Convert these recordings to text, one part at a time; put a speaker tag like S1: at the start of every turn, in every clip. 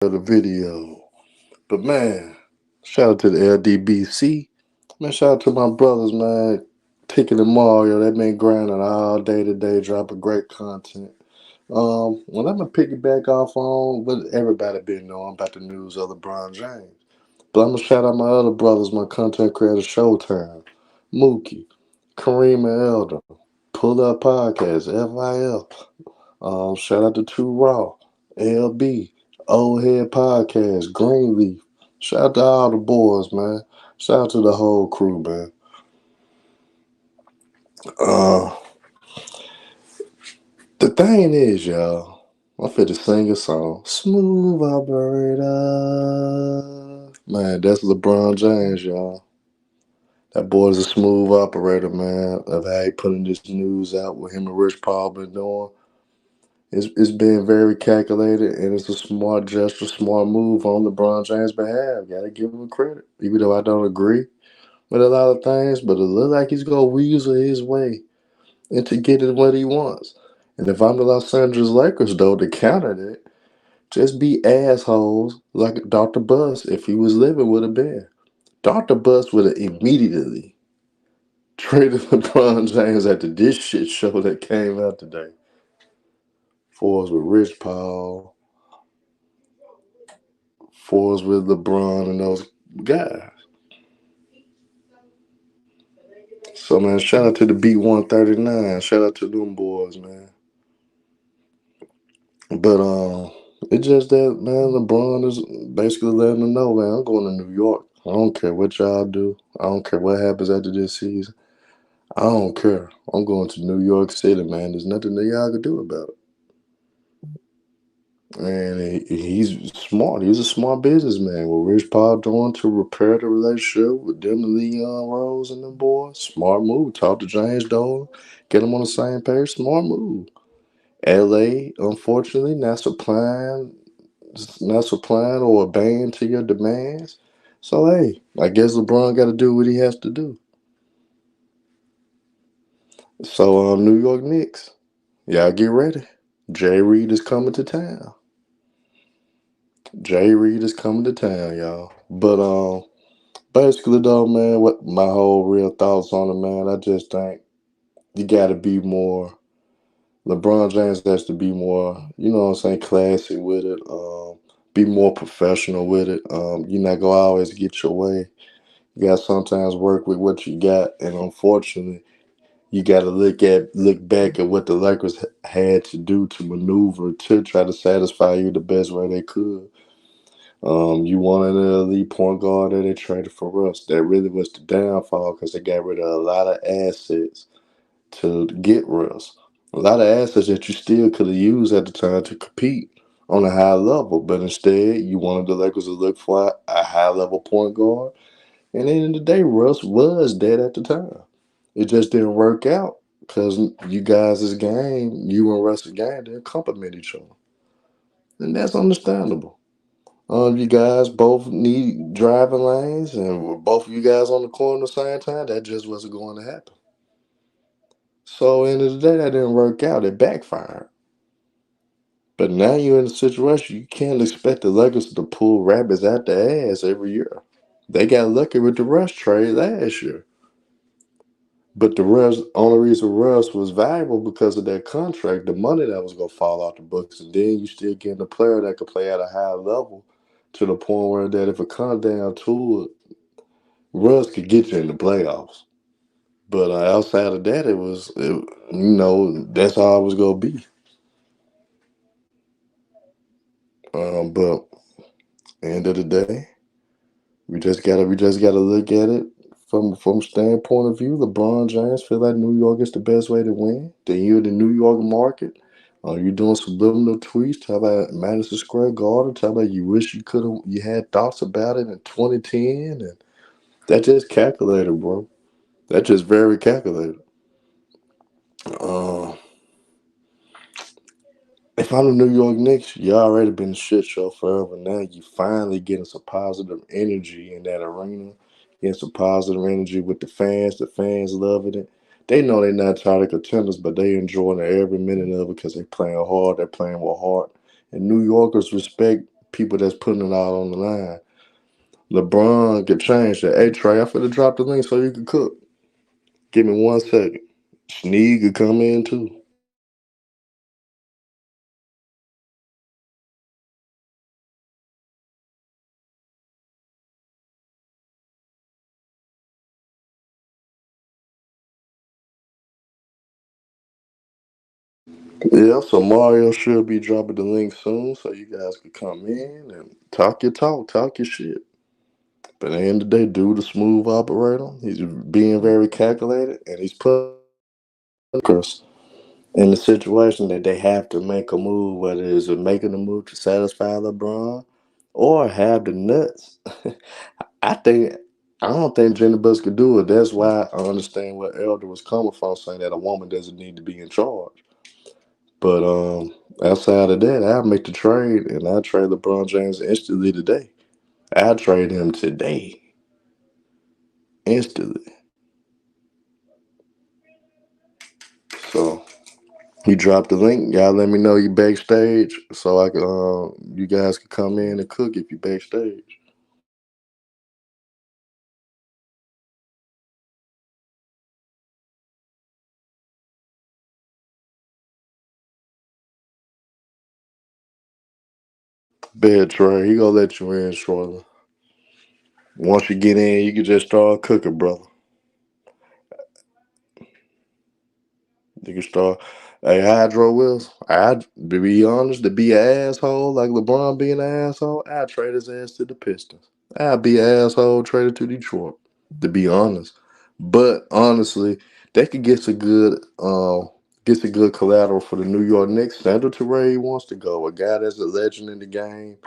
S1: of the video. But man, shout out to the LDBC. Man, shout out to my brothers, man. Ticking and Mario, they've been grinding all day today, dropping great content. Well, I'm gonna piggyback off on what everybody been knowing about the news of LeBron James. But I'm gonna shout out my other brothers, my content creator Showtime, Mookie, Kareem and Elder, Pull Up Podcast, FIL. Shout out to Two Raw, LB, Old Head Podcast, Greenleaf. Shout out to all the boys, man. Shout out to the whole crew, man. Uh, the thing is, y'all, I'm fit to sing a song. Smooth operator. Man, that's LeBron James, y'all. That boy's a smooth operator, man. Of how he putting this news out, what him and Rich Paul been doing. It's being very calculated, and it's a smart gesture, smart move on LeBron James' behalf. Gotta give him credit, even though I don't agree with a lot of things. But it looks like he's gonna weasel his way into getting what he wants. And if I'm the Los Angeles Lakers, though, to counter that, just be assholes like Dr. Bus if he was living would have been. Dr. Bus would have immediately traded LeBron James after this shit show that came out today. For us with Rich Paul, for us with LeBron and those guys. So man, shout out to the Beat 139. Shout out to them boys, man. But it's just that man, LeBron is basically letting them know, man, I'm going to New York. I don't care what y'all do. I don't care what happens after this season. I don't care. I'm going to New York City, man. There's nothing that y'all can do about it. And he's smart. He's a smart businessman. What Rich Paul doing to repair the relationship with them and Leon Rose and them boys? Smart move. Talk to James Dolan. Get them on the same page. Smart move. LA, unfortunately, not supplying or obeying to your demands. So hey, I guess LeBron got to do what he has to do. So New York Knicks, y'all get ready. Jay Reed is coming to town. Jay Reed is coming to town, y'all. But basically though, man, what my whole real thoughts on it, man, I just think you got to be more. LeBron James has to be more, you know what I'm saying, classy with it. Be more professional with it. You're not gonna always get your way. You got to sometimes work with what you got, and unfortunately, you got to look back at what the Lakers had to do to maneuver to try to satisfy you the best way they could. You wanted an elite point guard that they traded for us. That really was the downfall because they got rid of a lot of assets to get Russ. A lot of assets that you still could have used at the time to compete on a high level, but instead you wanted the Lakers to look for a high level point guard. And at the end of the day, Russ was dead at the time. It just didn't work out because you guys' game, you and Russ's game, didn't complement each other, and that's understandable. You guys both need driving lanes, and with both of you guys on the corner at the same time, that just wasn't going to happen. So, end of the day, that didn't work out. It backfired. But now you're in a situation you can't expect the Lakers to pull rabbits out the ass every year. They got lucky with the Russ trade last year. But the Russ, only reason Russ was valuable because of that contract, the money that was gonna fall off the books, and then you still getting a player that could play at a high level to the point where that if it comes down to it, Russ could get you in the playoffs. But outside of that, that's all it was gonna be. But end of the day, we just gotta look at it from standpoint of view. LeBron James feel like New York is the best way to win. Then you're the New York market. You're doing subliminal tweets. Talk about Madison Square Garden. Talk about you wish you had thoughts about it in 2010, and that just calculated, bro. That just very calculated. Uh, if I'm the New York Knicks, you already been a shit show forever. Now you finally getting some positive energy in that arena. Getting some positive energy with the fans. The fans loving it. They know they're not title contenders, but they enjoying every minute of it because they playing hard. They're playing with heart. And New Yorkers respect. people that's putting it all on the line. LeBron could change that. Hey Trey, I finna drop the link so you can cook. Give me 1 second. Sneed could come in too. Yeah, so Mario should be dropping the link soon so you guys can come in and talk your shit. But at the end of the day, dude, a smooth operator. He's being very calculated and he's putting Lakers in the situation that they have to make a move, whether it's making a move to satisfy LeBron or have the nuts. I think I don't think Jenny Buss could do it. That's why I understand where Elder was coming from, saying that a woman doesn't need to be in charge. But outside of that, I'll make the trade and I'll trade LeBron James instantly today. I'll trade him today, instantly. So he dropped the link. Y'all let me know you backstage so I can you guys can come in and cook if you backstage. Bed Trey, he gonna let you in shortly. Once you get in, you can just start cooking, brother. You can start. Hey, Hydro Wills, to be honest, to be an asshole like LeBron being an asshole, I'd trade his ass to the Pistons. I'd be an asshole traded to Detroit, to be honest. But honestly, they could get some good collateral for the New York Knicks. Send him to where he wants to go. A guy that's a legend in the game,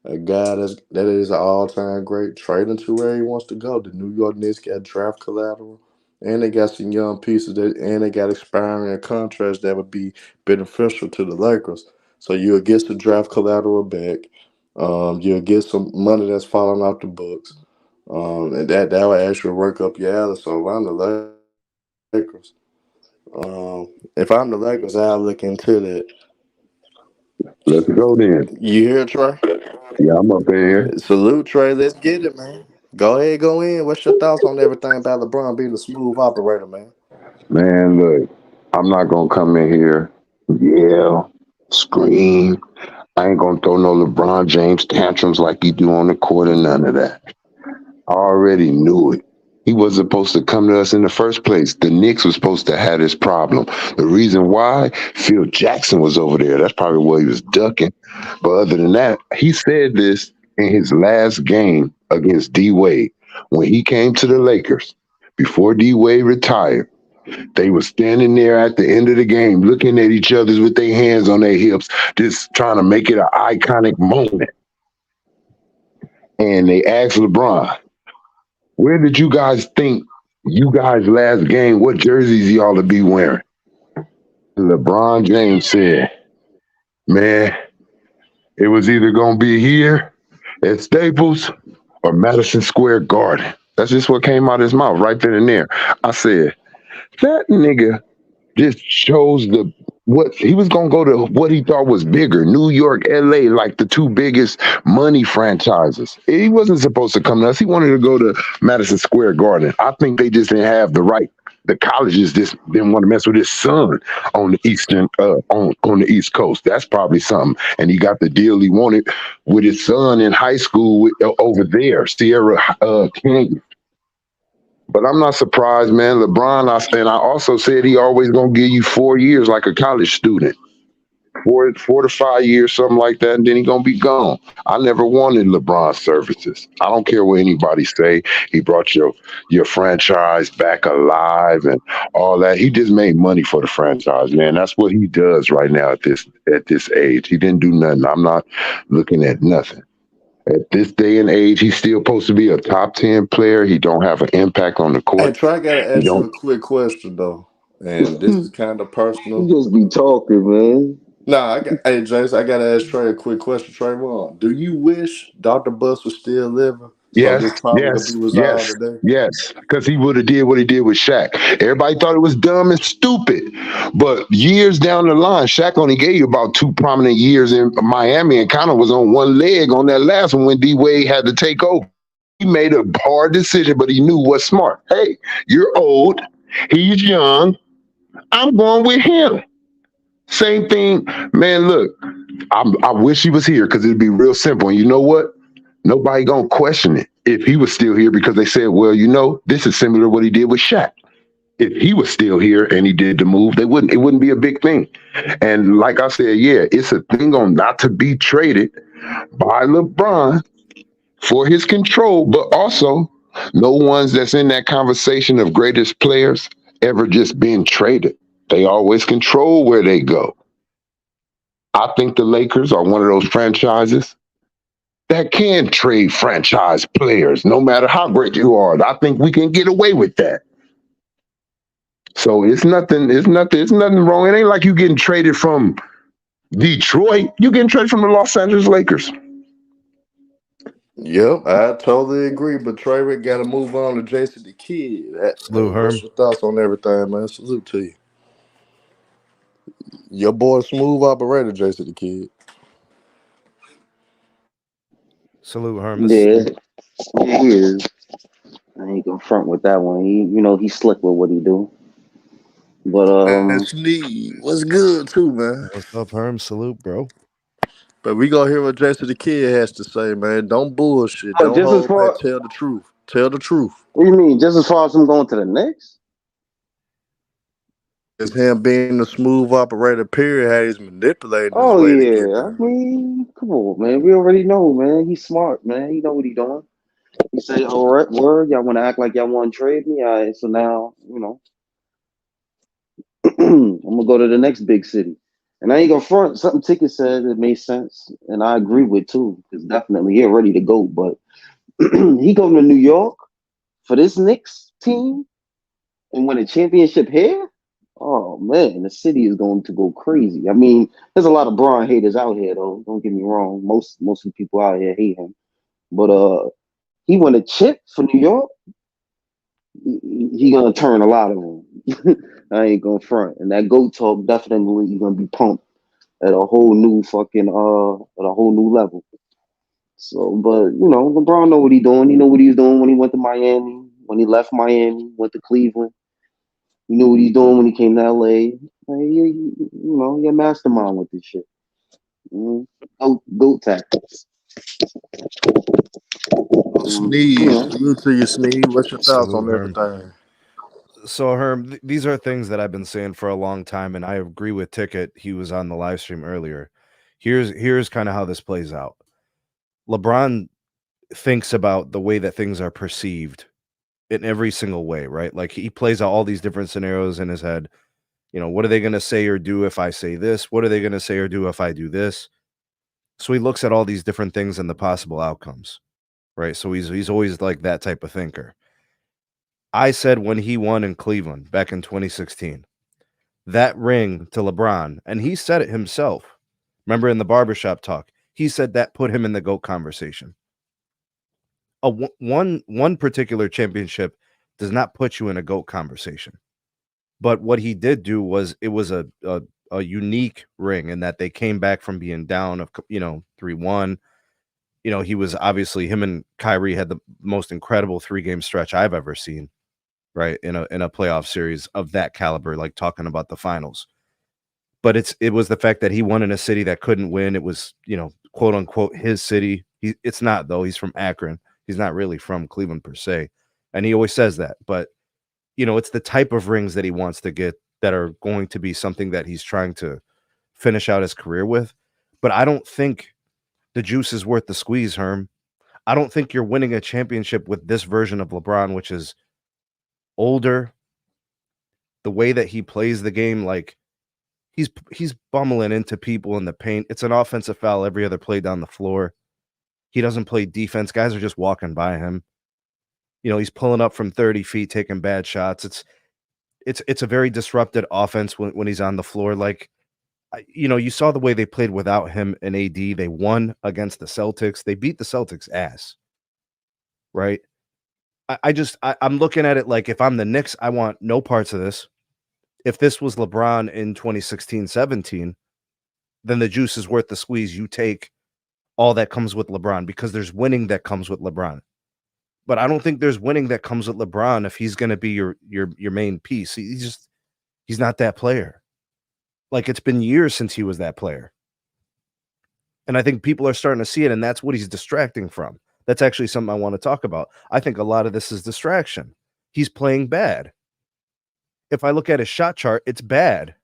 S1: a guy that is an all time great. Trade him to where he wants to go. The New York Knicks got draft collateral, and they got some young pieces and they got expiring contracts that would be beneficial to the Lakers. So you'll get some draft collateral back. You'll get some money that's falling off the books, and that will actually work up your alley. So if I'm the Lakers, if I'm the Lakers, I'll look into that.
S2: Let's go then.
S1: You hear, Trey?
S2: Yeah, I'm up in here.
S1: Salute, Trey. Let's get it, man. Go ahead, go in. What's your thoughts on everything about LeBron being a smooth operator, man?
S2: Man, look, I'm not gonna come in here, yell, scream. I ain't gonna throw no LeBron James tantrums like he do on the court or none of that. I already knew it. He wasn't supposed to come to us in the first place. The Knicks was supposed to have this problem. The reason why, Phil Jackson was over there. That's probably what he was ducking. But other than that, he said this in his last game against D Wade when he came to the Lakers before D Wade retired. They were standing there at the end of the game, looking at each other with their hands on their hips, just trying to make it an iconic moment. And they asked LeBron, where did you guys think you guys last game? What jerseys y'all to be wearing? LeBron James said, man, it was either gonna be here at Staples or Madison Square Garden. That's just what came out of his mouth right then and there. I said, that nigga just chose the what he was gonna go to what he thought was bigger, New York, LA, like the two biggest money franchises. He wasn't supposed to come to us. He wanted to go to Madison Square Garden. I think they just didn't have the right. The colleges just didn't want to mess with his son on the on the East Coast. That's probably something. And he got the deal he wanted with his son in high school over there, Sierra Canyon. But I'm not surprised, man. LeBron, and I also said he always gonna give you 4 years like a college student, 4 to 5 years, something like that, and then he gonna be gone. I never wanted LeBron's services. I don't care what anybody say. He brought your franchise back alive and all that. He just made money for the franchise, man. That's what he does right now at this age. He didn't do nothing. I'm not looking at nothing. At this day and age, he's still supposed to be a top 10 player. He don't have an impact on the
S1: Hey,
S2: court.
S1: Trey, I gotta
S2: He
S1: ask you
S2: don't.
S1: a quick question though, and this is kind of
S3: You
S1: personal.
S3: just be talking, man.
S1: Nah, James, I gotta ask Trey a quick question. Trayvon, do you wish Dr. Bus was still living? So
S2: Yes,
S1: this problem could be
S2: yes,
S1: resolved
S2: yes,
S1: today.
S2: yes. Because he would have did what he did with Shaq. Everybody thought it was dumb and stupid, but years down the line, Shaq only gave you about two prominent years in Miami, and kind of was on one leg on that last one when D Wade had to take over. He made a hard decision, but he knew what's smart. Hey, you're old. He's young. I'm going with him. Same thing, man. Look, I wish he was here because it'd be real simple. And you know what? Nobody gonna question it if he was still here because they said, well, this is similar to what he did with Shaq. If he was still here and he did the move, it wouldn't be a big thing. And like I said, yeah, it's a thing on not to be traded by LeBron for his control, but also no ones that's in that conversation of greatest players ever just being traded. They always control where they go. I think the Lakers are one of those franchises that can trade franchise players no matter how great you are. I think we can get away with that. So it's nothing wrong. It ain't like you getting traded from Detroit. You getting traded from the Los Angeles Lakers.
S1: Yep, I totally agree. But Trey got to move on to Jason the Kid. Hey,
S4: Salute,
S1: what's
S4: Herm.
S1: your thoughts on everything, man? Salute to you. Your boy, smooth operator, Jason the Kid.
S4: Salute, Herm. This is
S3: Yeah,
S4: Salute.
S3: yeah, he is. I ain't gonna front with that one. He's slick with what he do. But
S1: Man, Sneed, what's good too, man?
S4: What's up, Herm? Salute, bro.
S1: But we gonna hear what Jason the Kid has to say, man. Don't bullshit.
S3: but
S1: Don't
S3: just as
S1: hold back.
S3: far,
S1: Tell the truth. Tell the truth.
S3: what do you mean? Just as far as him going to the Knicks?
S1: It's him being the smooth operator, period, how he's manipulating his
S3: Oh
S1: way to get
S3: yeah, I
S1: there.
S3: mean, come on, man. We already know, man. He's smart, man. He know what he doing. He say, "All right, word. Y'all want to act like y'all want to trade me? All right, so now, I'm gonna go to the next big city." And I ain't gonna front. Something Ticket said it made sense, and I agree with too, because definitely he ready to go. But he going to New York for this Knicks team and win a championship here. Oh man, the city is going to go crazy. I mean, there's a lot of Braun haters out here, though. Don't get me wrong. Most of the people out here hate him, but he won a chip for New York. He gonna turn a lot of them. I ain't gonna front, and that goat talk definitely gonna be pumped at a whole new fucking at a whole new level. So, but LeBron know what he doing. He know what he was doing when he went to Miami, when he left Miami, went to Cleveland. He knew what he's doing when he came to LA. You're a mastermind with this shit. Mm. Goat tactics. You
S1: Sneeze.
S3: know,
S1: Salute to you, Sneeze. What's your thoughts
S4: Salute,
S1: on
S4: Herm.
S1: everything?
S4: So, Herm, these are things that I've been saying for a long time, and I agree with Ticket. He was on the live stream earlier. Here's kind of how this plays out. LeBron thinks about the way that things are perceived in every single way, right? Like he plays out all these different scenarios in his head. What are they going to say or do if I say this? What are they going to say or do if I do this? So he looks at all these different things and the possible outcomes, right? So he's always like that type of thinker. I said when he won in Cleveland back in 2016, that ring to LeBron, and he said it himself. Remember in the barbershop talk, he said that put him in the GOAT conversation. One particular championship does not put you in a GOAT conversation. But what he did do was it was a unique ring in that they came back from being down of 3-1. He was obviously him and Kyrie had the most incredible 3-game stretch I've ever seen, right? In a playoff series of that caliber, like talking about the finals. But it was the fact that he won in a city that couldn't win. It was, quote unquote his city. It's not though. He's from Akron. He's not really from Cleveland per se. And he always says that. But it's the type of rings that he wants to get that are going to be something that he's trying to finish out his career with. But I don't think the juice is worth the squeeze, Herm. I don't think you're winning a championship with this version of LeBron, which is older. The way that he plays the game, like he's bumbling into people in the paint. It's an offensive foul every other play down the floor. He doesn't play defense. Guys are just walking by him. He's pulling up from 30 feet, taking bad shots. It's a very disrupted offense when he's on the floor. Like, you saw the way they played without him and AD. They won against the Celtics. They beat the Celtics ass, right? I'm looking at it like if I'm the Knicks, I want no parts of this. If this was LeBron in 2016, 17, then the juice is worth the squeeze. You take all that comes with LeBron because there's winning that comes with LeBron. But I don't think there's winning that comes with LeBron if he's going to be your main piece. He's not that player. Like it's been years since he was that player. And I think people are starting to see it, and that's what he's distracting from. That's actually something I want to talk about. I think a lot of this is distraction. He's playing bad. If I look at his shot chart, it's bad.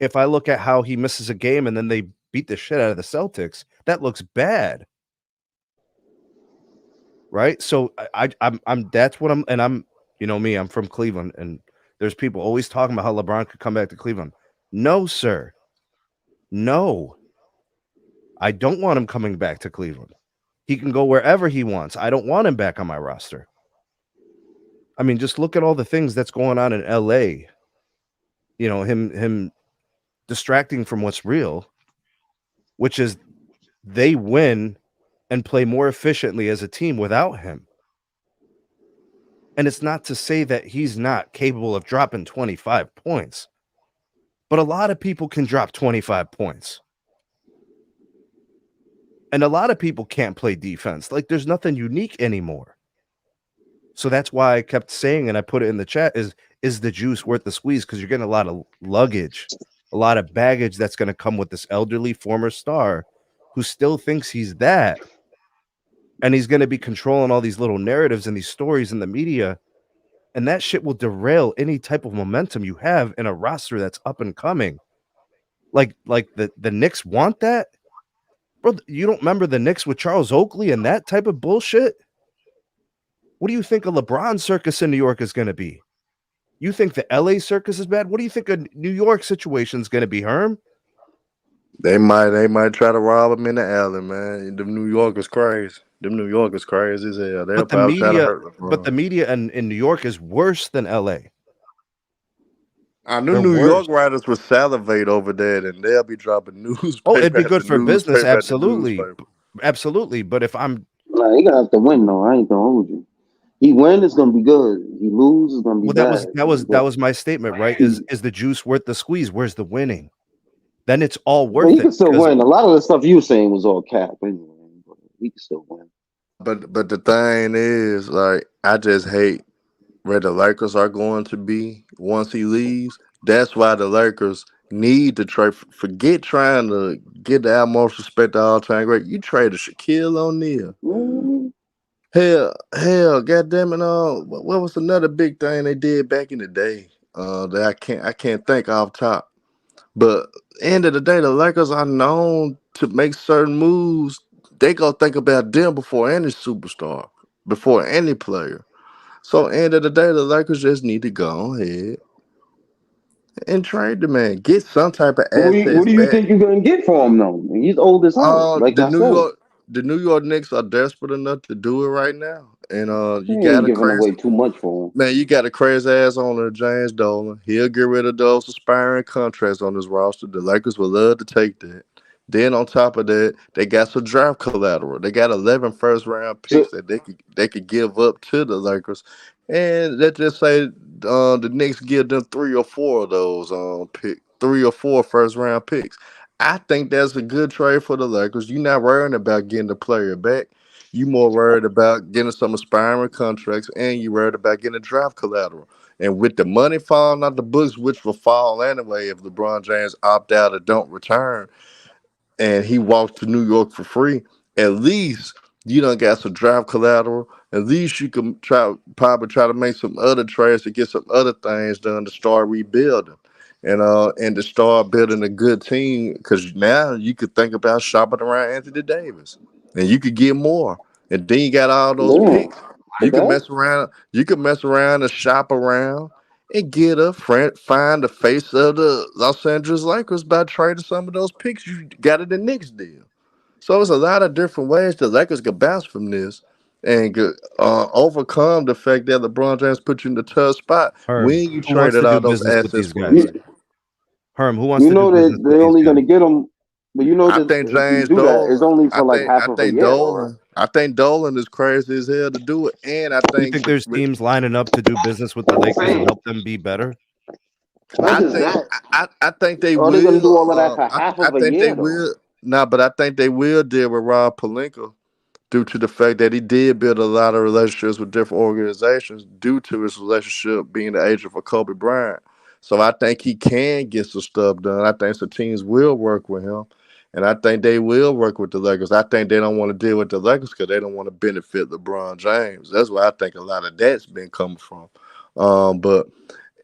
S4: If I look at how he misses a game and then they beat the shit out of the Celtics, that looks bad. Right? So I'm that's what I'm and I'm you know me, I'm from Cleveland and there's people always talking about how LeBron could come back to Cleveland. No, sir. No. I don't want him coming back to Cleveland. He can go wherever he wants. I don't want him back on my roster. I mean, just look at all the things that's going on in LA. You know, him distracting from what's real, which is they win and play more efficiently as a team without him. And it's not to say that he's not capable of dropping 25 points, but a lot of people can drop 25 points. And a lot of people can't play defense. Like there's nothing unique anymore. So that's why I kept saying, and I put it in the chat, is the juice worth the squeeze? Because you're getting a lot of luggage, a lot of baggage that's going to come with this elderly former star who still thinks he's that. And he's going to be controlling all these little narratives and these stories in the media. And that shit will derail any type of momentum you have in a roster that's up and coming. Like the Knicks want that? Bro, you don't remember the Knicks with Charles Oakley and that type of bullshit? What do you think a LeBron circus in New York is going to be? You think the LA circus is bad? What do you think a New York situation is going to be, Herm?
S1: They might try to rob him in the alley, man. Them New Yorkers crazy. Them New Yorkers crazy as hell. They'll
S4: But the
S1: probably try to
S4: media,
S1: hurt
S4: but the
S1: LeBron.
S4: media in New York is worse than LA.
S1: I knew
S4: They're
S1: New
S4: worse.
S1: York writers would salivate over that, and they'll be dropping
S4: Oh, it'd
S1: newspaper
S4: be
S1: after
S4: good for business,
S1: newspaper after
S4: absolutely,
S1: newspaper.
S4: absolutely. But if I'm
S3: Nah, he gonna have to win though. I ain't gonna hold you. He win, it's gonna be good. He lose, it's gonna be
S4: well,
S3: bad.
S4: that was my statement, right? Is the juice worth the squeeze? Where's the winning? Then it's all
S3: Well,
S4: worth
S3: he
S4: it
S3: can still
S4: because
S3: win. A lot of the stuff you were saying was all cap anyway, but he can still win.
S1: But the thing is, like, I just hate where the Lakers are going to be once he leaves. That's why the Lakers need to trade. Forget trying to get the utmost respect to all time great. You traded Shaquille O'Neal.
S3: Mm,
S1: Hell, goddamn it! What was another big thing they did back in the day? That I can't think off top. But end of the day, the Lakers are known to make certain moves. They go think about them before any superstar, before any player. So end of the day, the Lakers just need to go ahead and trade the man, get some type of
S3: what
S1: assets
S3: do you
S1: back.
S3: think you're gonna get for him though? He's old as hell, like
S1: The
S3: I
S1: New
S3: said.
S1: York, the New York Knicks are desperate enough to do it right now, and
S3: He
S1: you got
S3: ain't
S1: a
S3: giving
S1: crazy
S3: away too much for him.
S1: man. You got a crazy ass owner, James Dolan. He'll get rid of those aspiring contracts on his roster. The Lakers would love to take that. Then on top of that, they got some draft collateral. They got 11 first round
S3: So
S1: picks that they could give up to the Lakers, and let's just say the Knicks give them three or four of those 3 or 4 first round picks. I think that's a good trade for the Lakers. You're not worrying about getting the player back. You more worried about getting some aspiring contracts, and you worried about getting draft collateral. And with the money falling out the books, which will fall anyway if LeBron James opt out or don't return, and he walks to New York for free, at least you done got some draft collateral. At least you can probably try to make some other trades to get some other things done to start rebuilding. And to start building a good team, because now you could think about shopping around Anthony Davis, and you could get more. And then you got all those
S3: damn,
S1: picks.
S3: like
S1: You can
S3: that.
S1: mess around. You can mess around and shop around and get a friend, find the face of the Los Angeles Lakers by trading some of those picks you got in the Knicks deal. So it's a lot of different ways the Lakers could bounce from this and could, overcome the fact that LeBron James put you in the tough spot
S4: Herm,
S1: when you
S4: who wants
S1: traded
S4: to do
S1: all those
S4: business with
S1: assets
S4: these
S1: for
S4: guys?
S3: You,
S1: away.
S4: Herm, who wants
S3: you
S4: to do
S3: know that
S4: business with
S3: they're
S4: these
S3: only
S4: guys?
S3: gonna get him. But you know
S1: I
S3: that
S1: think
S3: if you
S1: James
S3: do that, it's
S1: Dolan.
S3: only
S1: I
S3: for like
S1: think
S3: half
S1: I
S3: of a
S1: think
S3: year, though, right?
S1: Dolan. I think Dolan is crazy as hell to do it, and I
S4: You
S1: think
S4: think there's teams lining up to do business with the
S3: That's what I'm
S4: Lakers and
S3: saying.
S4: help them be better?
S3: Not just that.
S1: I think they
S3: Are they gonna do
S1: will.
S3: all of that for half
S1: I
S3: of a
S1: think they
S3: year though?
S1: will. Nah, but I think they will deal with Rob Palenka due to the fact that he did build a lot of relationships with different organizations due to his relationship being the agent for Kobe Bryant. So I think he can get some stuff done. I think some teams will work with him. And I think they will work with the Lakers. I think they don't want to deal with the Lakers because they don't want to benefit LeBron James. That's where I think a lot of that's been coming from. But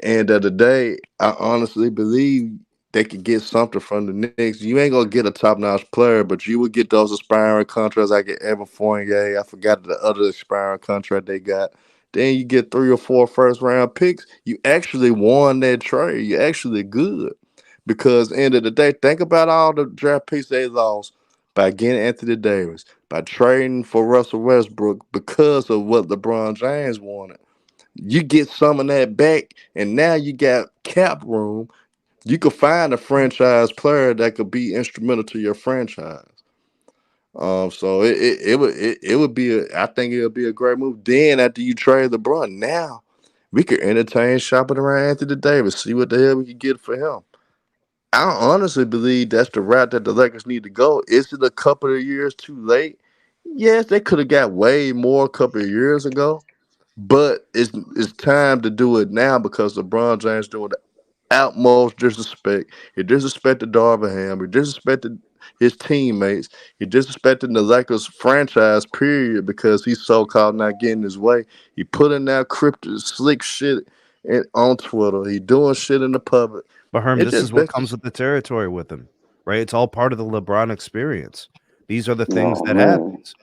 S1: end of the day, I honestly believe they could get something from the Knicks. You ain't gonna get a top notch player, but you would get those expiring contracts like Evan Fournier. I forgot the other expiring contract they got. Then you get 3 or 4 first round picks. You actually won that trade. You actually good. Because end of the day, think about all the draft picks they lost by getting Anthony Davis, by trading for Russell Westbrook because of what LeBron James wanted. You get some of that back, and now you got cap room. You could find a franchise player that could be instrumental to your franchise. So it would be I think it would be a great move. Then after you trade LeBron, now we could entertain shopping around Anthony Davis, see what the hell we could get for him. I honestly believe that's the route that the Lakers need to go. Is it a couple of years too late? Yes, they could have got way more a couple of years ago. But it's time to do it now because LeBron James doing the utmost disrespect. He disrespected Darvin Ham. He disrespected his teammates. He disrespected the Lakers franchise period because he's so called not getting his way. He put in that cryptic slick shit on Twitter. He doing shit in the public.
S4: But Herm,
S1: It
S4: this
S1: just
S4: is what
S1: best
S4: comes with the territory with him, right? It's all part of the LeBron experience. These are the things
S3: Oh
S4: that
S3: man.
S4: happens.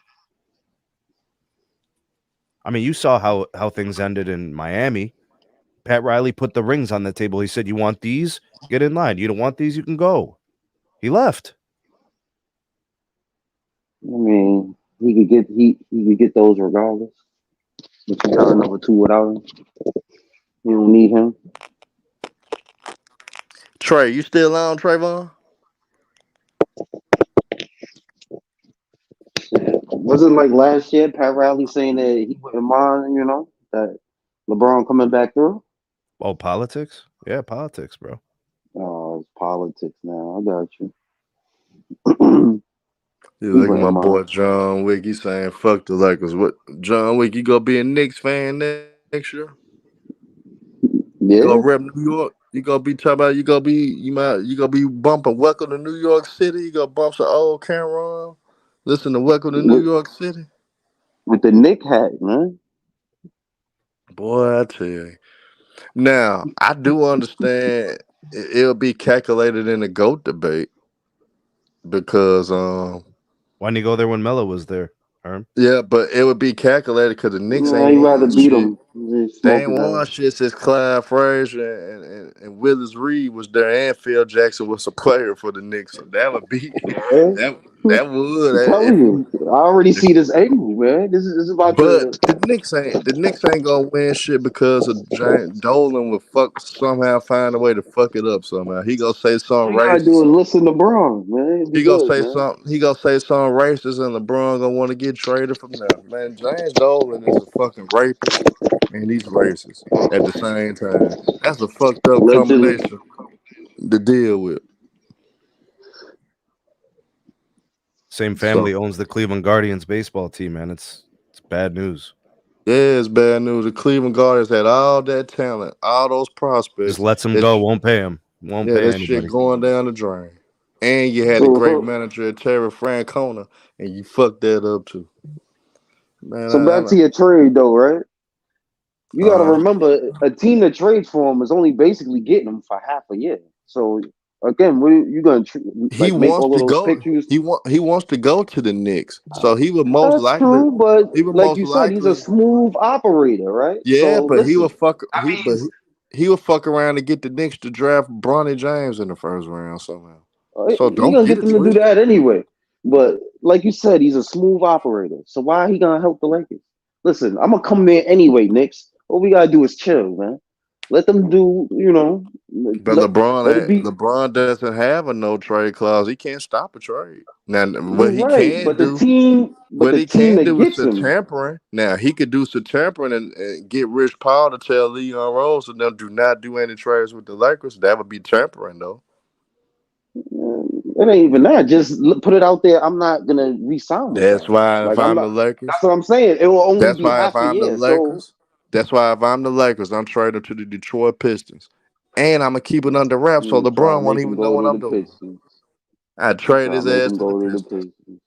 S4: I mean, you saw how things ended in Miami. Pat Riley put the rings on the table. He said, "You want these? Get in line. You don't want these? You can go." He left.
S3: I mean, he could get those regardless. If you got another two without him, you don't need him.
S1: Trey, you still on Trayvon?
S3: Shit. Wasn't like last year, Pat Riley saying that he wouldn't mind, that LeBron coming back through.
S4: Oh, politics? Yeah, politics, bro.
S3: Oh, it's politics now. I got you.
S1: Yeah,
S3: He
S1: look at my
S3: wouldn't
S1: boy
S3: mind.
S1: John Wick. He saying fuck the Lakers. What John Wick? You gonna be a Knicks fan next year? You gonna rep
S3: Yeah.
S1: New York? You gonna be talking about you gonna be bumping Welcome to New York City? You gonna bump some old Cameron? Listen to Welcome to New
S3: With
S1: York City?
S3: with the Nick hat, man.
S1: Boy, I tell you. Now I do understand it'll be calculated in the GOAT debate because
S4: Why didn't you go there when Melo was there, Herm?
S1: yeah, but it would be calculated because the Knicks
S3: Yeah,
S1: ain't
S3: he rather
S1: won
S3: beat
S1: shit.
S3: him. He's
S1: They ain't
S3: smoking
S1: won
S3: that.
S1: shit since Clyde Frazier and Willis Reed was there, and Phil Jackson was a player for the Knicks. So that would be
S3: Yeah.
S1: that that
S3: I'm
S1: would
S3: telling
S1: if we
S3: you, I already
S1: if
S3: see this angle, man. This is about
S1: but
S3: to.
S1: the Knicks ain't gonna win shit because of Giant Dolan will fuck somehow find a way to fuck it up somehow. He gonna say
S3: All
S1: something
S3: you gotta do
S1: racist.
S3: is listen to Braun, man. It'll be
S1: He gonna
S3: good,
S1: say
S3: man.
S1: something. He gonna say something racist, and LeBron gonna want to get traded from there. Man, James Dolan is a fucking rapist, and he's racist at the same time. That's a fucked up
S3: Allegedly.
S1: combination to deal with.
S4: Same
S1: So
S4: family owns the Cleveland Guardians baseball team, man. It's bad news.
S1: yeah, it's bad news. The Cleveland Guardians had all that talent, all those
S4: Just
S1: prospects.
S4: lets him
S1: That
S4: go.
S1: sh-
S4: Won't pay him. Won't
S1: yeah,
S4: pay
S1: that shit
S4: anybody.
S1: going down the drain. And you had a
S3: So,
S1: great
S3: so,
S1: manager, Terry Francona, and you fucked that up too. Man,
S3: so back to your trade though, right? You got to
S1: uh,
S3: remember, a team that trades for him is only basically getting him for half a year. So again, what are you gonna
S1: he
S3: like make
S1: wants
S3: all of
S1: to
S3: those
S1: go.
S3: pictures?
S1: He wants to go to the Knicks. So
S3: That's true, but
S1: he would
S3: like
S1: most
S3: you said, he's a
S1: likely
S3: smooth operator, right?
S1: yeah,
S3: So
S1: but
S3: listen, that means
S1: he would fuck around and get the Knicks to draft Bronny James in the first round somehow. So
S3: he
S1: don't
S3: gonna
S1: get
S3: get
S1: it
S3: them to do
S1: twisted.
S3: that anyway. But like you said, he's a smooth operator. So why he gonna help the Lakers? Listen, I'm gonna come there anyway, Knicks. All we gotta do is chill, man. Let them do,
S1: But
S3: let it be.
S1: LeBron doesn't have a no trade clause. He can't stop a trade. Now, what
S3: You're
S1: he
S3: right,
S1: can
S3: but the
S1: do,
S3: team, but
S1: what
S3: the
S1: he
S3: team
S1: can
S3: that
S1: do is
S3: gets
S1: some
S3: him,
S1: tampering. Now he could do some tampering and get Rich Paul to tell Leon Rose and them do not do any trades with the Lakers. That would be tampering, though.
S3: it ain't even that. Just put it out there. I'm not gonna re-sign with
S1: That's
S3: y'all.
S1: why if
S3: Like I'm
S1: I'm the
S3: not. That's
S1: Lakers,
S3: what I'm saying. It will only
S1: that's
S3: be
S1: why if
S3: half a
S1: I'm the
S3: year. So
S1: Lakers, that's why if I'm the Lakers, I'm trading to the Detroit Pistons, and I'm gonna keep it under wraps so
S3: try to
S1: LeBron won't
S3: make him
S1: even know
S3: go
S1: what
S3: to
S1: I'm
S3: the
S1: doing.
S3: Pistons.
S1: I trade
S3: Try
S1: his
S3: to make
S1: ass
S3: him
S1: to the
S3: go to the
S1: Pistons.
S3: Pistons.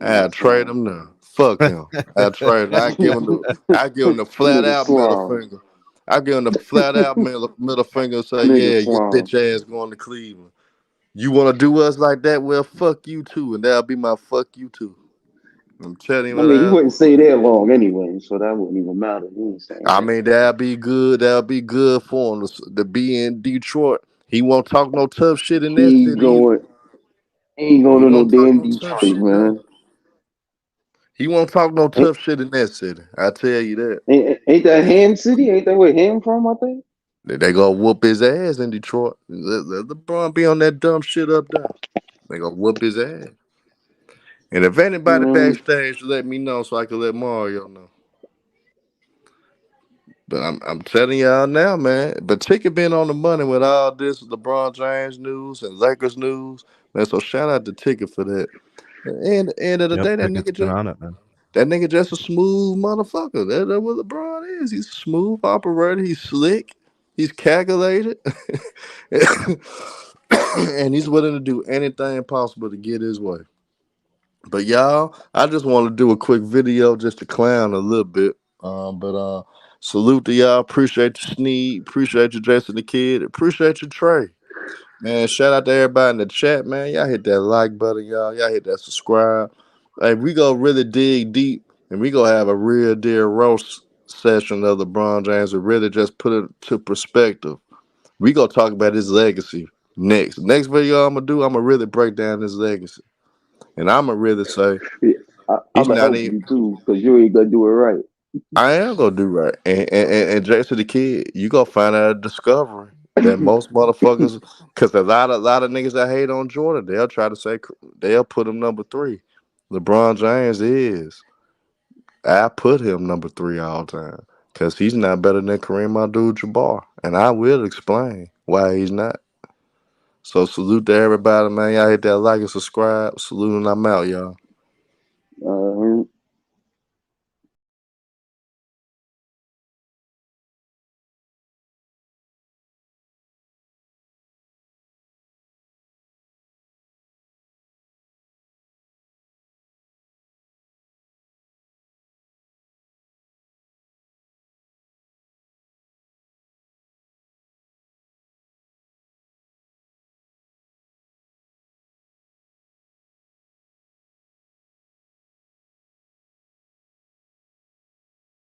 S1: I
S3: That's
S1: trade
S3: fine.
S1: him now. Fuck him. I trade. I give him the flat
S3: Nigga
S1: out middle
S3: slime.
S1: finger. I give him the flat out middle finger and say,
S3: Nigga
S1: yeah, your
S3: slime.
S1: bitch ass going to Cleveland. You want to do us like that? Well, fuck you too, and that'll be my fuck you too. I'm telling you
S3: I
S1: what
S3: mean, he
S1: I'll
S3: wouldn't
S1: do.
S3: stay there long anyway, so that wouldn't even matter. He ain't saying
S1: I
S3: that.
S1: mean, that'll be good. That'll be good for him to be in Detroit. He won't talk no tough shit in that
S3: He
S1: city either.
S3: going, he ain't
S1: He
S3: going to no
S1: won't talk
S3: damn
S1: no tough
S3: Detroit,
S1: shit there.
S3: man.
S1: He won't talk no
S3: Ain't,
S1: tough shit in that city. I tell you that.
S3: ain't that Ham City? Ain't that where Ham from? I think.
S1: They gonna whoop his ass in Detroit. Let LeBron be on that dumb shit up there. They gonna whoop his ass. And if anybody
S3: Mm,
S1: backstage, let me know so I can let Mario know. But I'm telling y'all now, man. But Ticket been on the money with all this LeBron James news and Lakers news, man. So shout out to Ticket for that. And at the end of the
S4: Yep,
S1: day,
S4: Pickett's been on it, man.
S1: that nigga just a smooth motherfucker. That's what LeBron is. He's a smooth operator. He's slick. He's calculated. And he's willing to do anything possible to get his way. But y'all, I just want to do a quick video just to clown a little bit. Salute to y'all. Appreciate you, Sneed. Appreciate you, Jason the Kid. Appreciate you, Trey. Man, shout out to everybody in the chat, man. Y'all hit that like button, y'all. Y'all hit that subscribe. Hey, we go really dig deep, and we gonna have a real deal roast session of LeBron James and really just put it to perspective. We gonna talk about his legacy next. Next video I'm gonna do, I'm gonna really break down his legacy, and I'm gonna really say
S3: yeah,
S1: he's
S3: I'ma
S1: not
S3: help
S1: even.
S3: you too, cause you ain't gonna do it right.
S1: I am gonna do right, and Jason the Kid, you gonna find out a discovery that most motherfuckers, because a lot of niggas that hate on Jordan, they'll try to say they'll put him number three. LeBron James is. I put him number three all time because he's not better than Kareem Abdul-Jabbar, and I will explain why he's not. So salute to everybody, man. Y'all hit that like and subscribe. Salute and I'm out, y'all.
S3: Uh,